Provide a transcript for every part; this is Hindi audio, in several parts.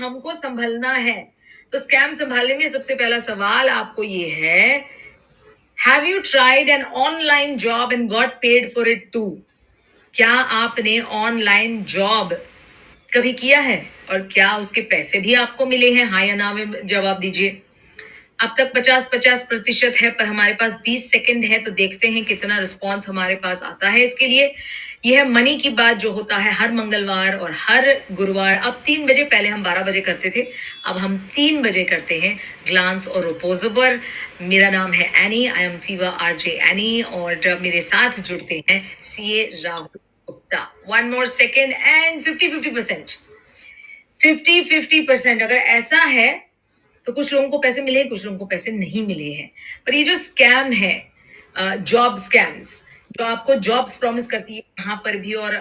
हमको संभलना है। तो स्कैम संभालने में सबसे पहला सवाल आपको ये है, have you tried an online job and got paid for it too? क्या आपने ऑनलाइन जॉब कभी किया है और क्या उसके पैसे भी आपको मिले हैं? हाँ या ना में जवाब दीजिए। अब तक 50-50% है, पर हमारे पास 20 सेकंड है, तो देखते हैं कितना रिस्पॉन्स हमारे पास आता है इसके लिए। यह मनी की बात जो होता है हर मंगलवार और हर गुरुवार, अब 3 बजे, पहले हम 12 बजे करते थे, अब हम 3 बजे करते हैं, ग्लांस और ओपोजो पर। मेरा नाम है any, I am Fever RJ any, और मेरे साथ जुड़ते हैं CA Rahul Gupta. 1 more second and 50-50%। 50-50%। अगर ऐसा है तो कुछ लोगों को पैसे मिले, कुछ लोगों को पैसे नहीं मिले हैं। पर ये जो स्कैम है, जॉब स्कैम्स, जो आपको जॉब्स प्रॉमिस करती है यहाँ पर भी और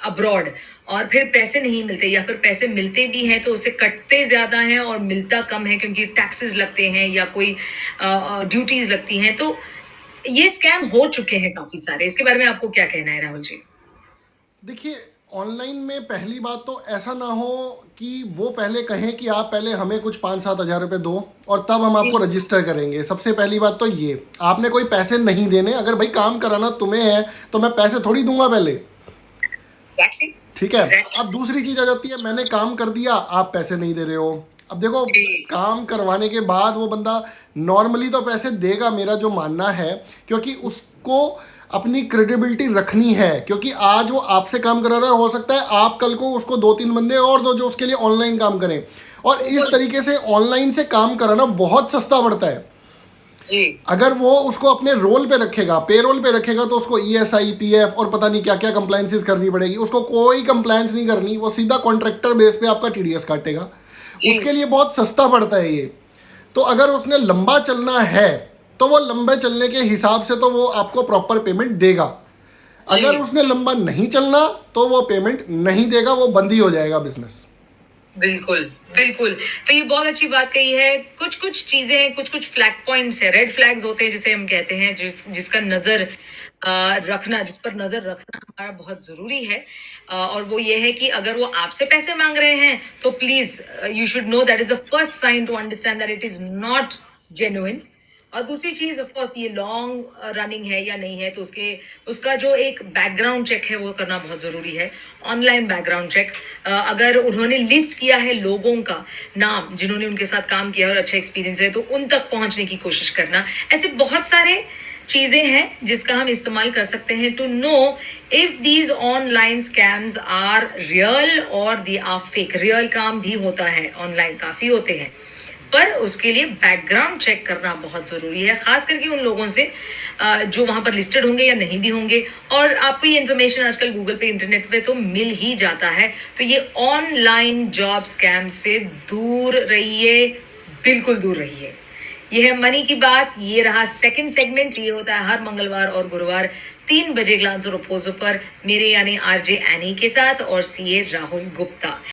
अब्रॉड, और फिर पैसे नहीं मिलते, या फिर पैसे मिलते भी हैं तो उसे कटते ज्यादा हैं और मिलता कम है क्योंकि टैक्सेस लगते हैं या कोई ड्यूटीज लगती हैं। तो ये स्कैम हो चुके हैं काफी सारे। इसके बारे में आपको क्या कहना है राहुल जी? देखिए, ऑनलाइन में पहली बात तो ऐसा ना हो कि वो पहले कहें कि आप पहले हमें कुछ 5-7 हज़ार रुपये दो और तब हम आपको रजिस्टर करेंगे। सबसे पहली बात तो ये, आपने कोई पैसे नहीं देने। अगर भाई काम कराना तुम्हें है तो मैं पैसे थोड़ी दूंगा पहले। Exactly. ठीक है। Exactly. अब दूसरी चीज आ जाती है, मैंने काम कर दिया, आप पैसे नहीं दे रहे हो। अब देखो, काम करवाने के बाद वो बंदा नॉर्मली तो पैसे देगा, मेरा जो मानना है, क्योंकि उसको अपनी क्रेडिबिलिटी रखनी है। क्योंकि आज वो आपसे काम करा रहा है, हो सकता है आप कल को उसको 2-3 बंदे और दो जो उसके लिए ऑनलाइन काम करें, और इस तरीके से ऑनलाइन से काम कराना बहुत सस्ता पड़ता है। जी। अगर वो उसको अपने रोल पे रखेगा, पे रोल पे रखेगा, तो उसको ईएसआई, पीएफ और पता नहीं क्या क्या कंप्लायंसेस करनी पड़ेगी। उसको कोई कंप्लायंस नहीं करनी, वो सीधा कॉन्ट्रैक्टर बेस पे आपका टीडीएस काटेगा। उसके लिए बहुत सस्ता पड़ता है ये। तो अगर उसने लंबा चलना है तो वो लंबे चलने के हिसाब से तो वो आपको प्रॉपर पेमेंट देगा। अगर उसने लंबा नहीं चलना तो वो पेमेंट नहीं देगा, वो बंद ही हो जाएगा बिजनेस। बिल्कुल, बिल्कुल। तो ये बहुत अच्छी बात कही है। कुछ कुछ चीजें हैं, कुछ कुछ फ्लैग पॉइंट्स है, रेड फ्लैग्स होते हैं जिसे हम कहते हैं, जिसका नजर रखना, जिस पर नजर रखना हमारा बहुत जरूरी है। और वो ये है कि अगर वो आपसे पैसे मांग रहे हैं तो please you should know that is the first sign to understand that it is not genuine. और दूसरी चीज, ऑफ कोर्स, ये लॉन्ग रनिंग है या नहीं है, तो उसका जो एक बैकग्राउंड चेक है वो करना बहुत जरूरी है। ऑनलाइन बैकग्राउंड चेक, अगर उन्होंने लिस्ट किया है लोगों का नाम जिन्होंने उनके साथ काम किया और अच्छा एक्सपीरियंस है, तो उन तक पहुंचने की कोशिश करना। ऐसे बहुत सारे चीजें हैं जिसका हम इस्तेमाल कर सकते हैं to know if these online scams are real और दे आर फेक। रियल काम भी होता है, ऑनलाइन काफी होते हैं, पर उसके लिए बैकग्राउंड चेक करना बहुत जरूरी है, खास करके उन लोगों से जो वहां पर लिस्टेड होंगे या नहीं भी होंगे। और आपको ये इन्फॉर्मेशन आजकल गूगल पे, इंटरनेट पे तो मिल ही जाता है। तो ये ऑनलाइन जॉब स्कैम से दूर रहिए, बिल्कुल दूर रहिए। ये है मनी की बात। ये रहा सेकंड सेगमेंट। ये होता है हर मंगलवार और गुरुवार 3 बजे ग्लांस और ओपोजो पर, मेरे यानी आरजे एनी के साथ और सीए राहुल गुप्ता।